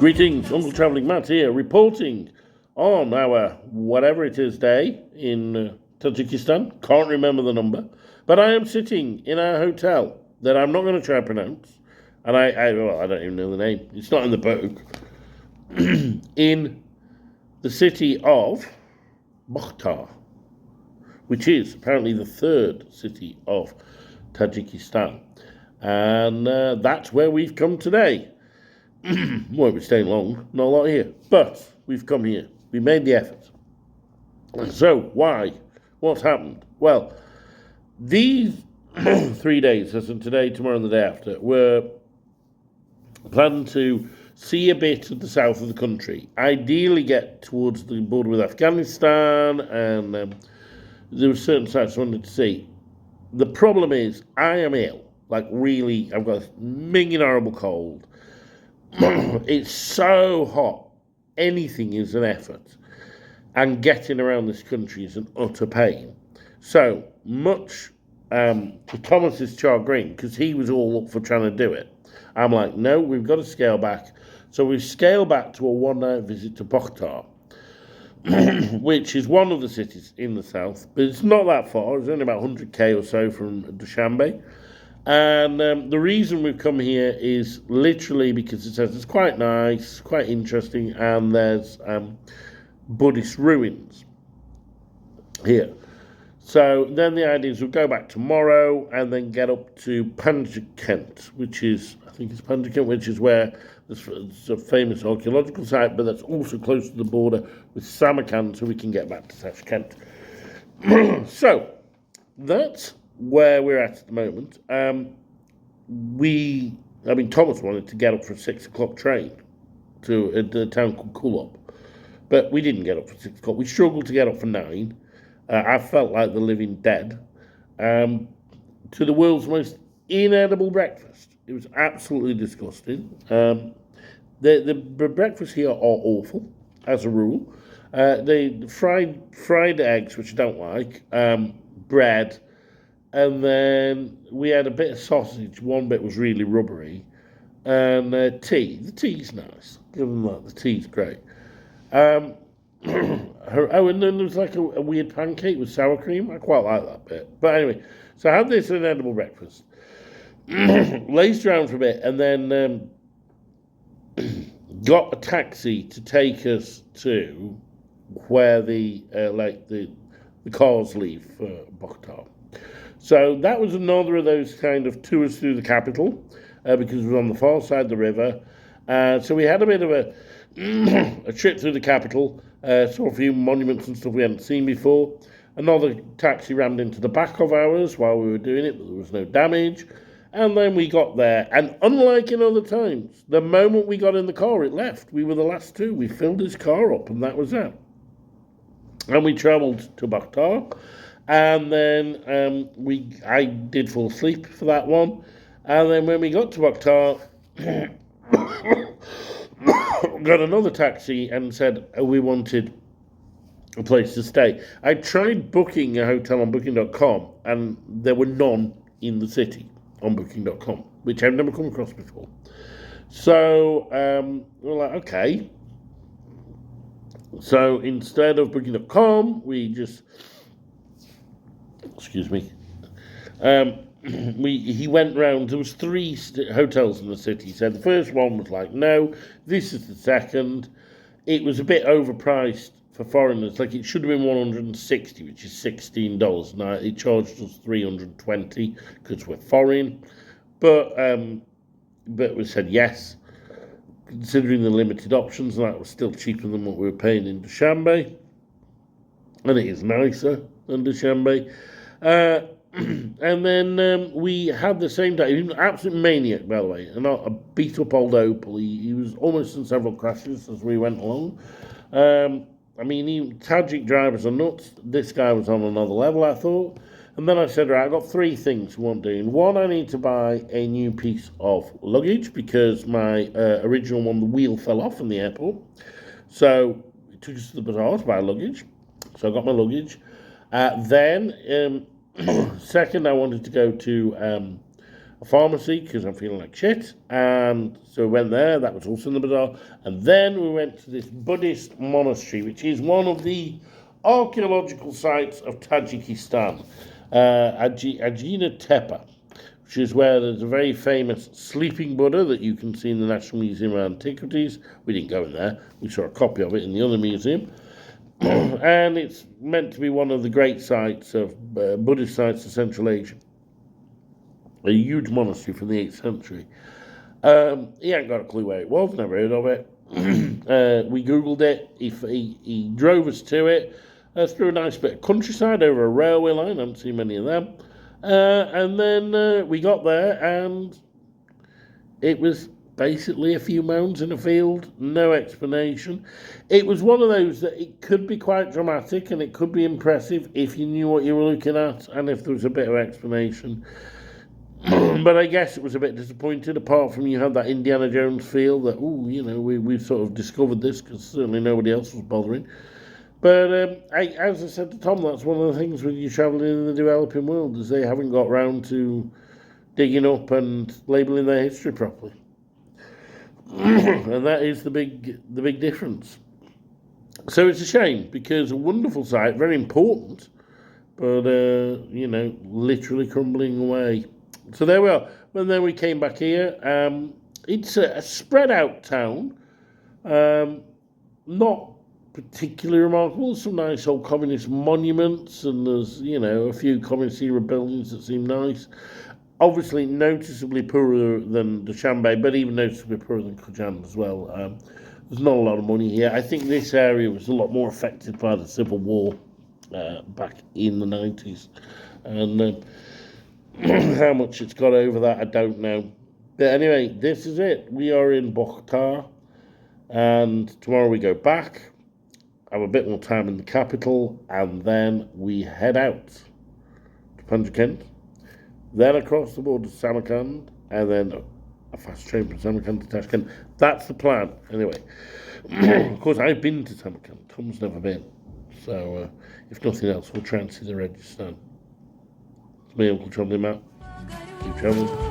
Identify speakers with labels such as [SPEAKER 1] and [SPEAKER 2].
[SPEAKER 1] Greetings, Uncle Travelling Matt here, reporting on our whatever it is day in Tajikistan. Can't remember the number, but I am sitting in our hotel that I'm not going to try to pronounce, and I don't even know the name. It's not in the book. In the city of Bokhtar, which is apparently the third city of Tajikistan, and that's where we've come today. Won't be staying long, not a lot here, but we've come here. We made the effort. So, why? What's happened? Well, these 3 days, as in today, tomorrow, and the day after, were planned to see a bit of the south of the country, ideally get towards the border with Afghanistan, and there were certain sites I wanted to see. The problem is, I am ill. Like, really, I've got a minging horrible cold. It's so hot. Anything is an effort. And getting around this country is an utter pain. So, much to Thomas's chagrin, because he was all up for trying to do it, I'm like, no, we've got to scale back. So we've scaled back to a one-night visit to Bokhtar, which is one of the cities in the south, but it's not that far. It's only about 100k or so from Dushanbe. And the reason we've come here is literally because it says it's quite nice, quite interesting, and there's Buddhist ruins here. So then the idea is we'll go back tomorrow and then get up to Panjikent, which is, I think it's Panjikent, which is where there's a famous archaeological site, but that's also close to the border with Samarkand, so we can get back to Tashkent. So that's where we're at the moment. Thomas wanted to get up for a 6 o'clock train to a town called Kulop, but we didn't get up for 6 o'clock. We struggled to get up for 9. I felt like the living dead. To the world's most inedible breakfast. It was absolutely disgusting. The breakfasts here are awful, as a rule. The fried eggs, which I don't like, bread, and then we had a bit of sausage. One bit was really rubbery. And tea. The tea's nice. Give them that. The tea's great. And then there was like a weird pancake with sour cream. I quite like that bit. But anyway, so I had this inedible breakfast. Lazed around for a bit, and then got a taxi to take us to where the cars leave for Bokhtar. So that was another of those kind of tours through the capital, because it was on the far side of the river. So we had a bit of a trip through the capital, saw a few monuments and stuff we hadn't seen before. Another taxi rammed into the back of ours while we were doing it, but there was no damage. And then we got there, and unlike in other times, the moment we got in the car, it left. We were the last two. We filled his car up, and that was that. And we travelled to Bokhtar. And then I did fall asleep for that one. And then when we got to Bokhtar, got another taxi and said we wanted a place to stay. I tried booking a hotel on Booking.com, and there were none in the city on Booking.com, which I've never come across before. So we're like, okay. So instead of Booking.com, we just... Excuse me. He went round. There was 3 hotels in the city. He said the first one was like, no, this is the second. It was a bit overpriced for foreigners. Like, it should have been $160, which is $16. Now it charged us $320 because we're foreign. But we said yes, considering the limited options, and that was still cheaper than what we were paying in Dushanbe, and it is nicer than Dushanbe. And then we had the same day. He was an absolute maniac, by the way, and a beat-up old Opel. He was almost in several crashes as we went along. Tajik drivers are nuts. This guy was on another level, I thought. And then I said, right, I've got 3 things we want doing. One, I need to buy a new piece of luggage because my original one, the wheel fell off in the airport. So it took us to the bazaar to buy luggage. So I got my luggage. Then, second, I wanted to go to a pharmacy because I'm feeling like shit. And so we went there. That was also in the bazaar. And then we went to this Buddhist monastery, which is one of the archaeological sites of Tajikistan, Ajina Tepe, which is where there's a very famous sleeping Buddha that you can see in the National Museum of Antiquities. We didn't go in there. We saw a copy of it in the other museum. And it's meant to be one of the great sites of Buddhist sites of Central Asia. A huge monastery from the 8th century. He ain't got a clue where it was, never heard of it. We Googled it. He drove us to it through a nice bit of countryside over a railway line. I haven't seen many of them. And then we got there, and it was basically a few mounds in a field, no explanation. It was one of those that it could be quite dramatic and it could be impressive if you knew what you were looking at and if there was a bit of explanation. But I guess it was a bit disappointing, apart from you had that Indiana Jones feel that, we've sort of discovered this because certainly nobody else was bothering. But as I said to Tom, that's one of the things when you're travelling in the developing world, is they haven't got round to digging up and labelling their history properly. And that is the big difference. So it's a shame, because a wonderful site, very important, but, literally crumbling away. So there we are. And then we came back here. It's a spread out town, not particularly remarkable. There's some nice old communist monuments, and there's, a few communist era buildings that seem nice. Obviously, noticeably poorer than Dushanbe, but even noticeably poorer than Kujand as well. There's not a lot of money here. I think this area was a lot more affected by the civil war back in the 90s. And how much it's got over that, I don't know. But anyway, this is it. We are in Bokhtar, and tomorrow we go back, have a bit more time in the capital, and then we head out to Panjkent. Then across the border to Samarkand, and then a fast train from Samarkand to Tashkent. That's the plan, anyway. Of course, I've been to Samarkand. Tom's never been. So, if nothing else, we'll try and see the Registan. It's me, Uncle Travelling Matt. Keep travelling.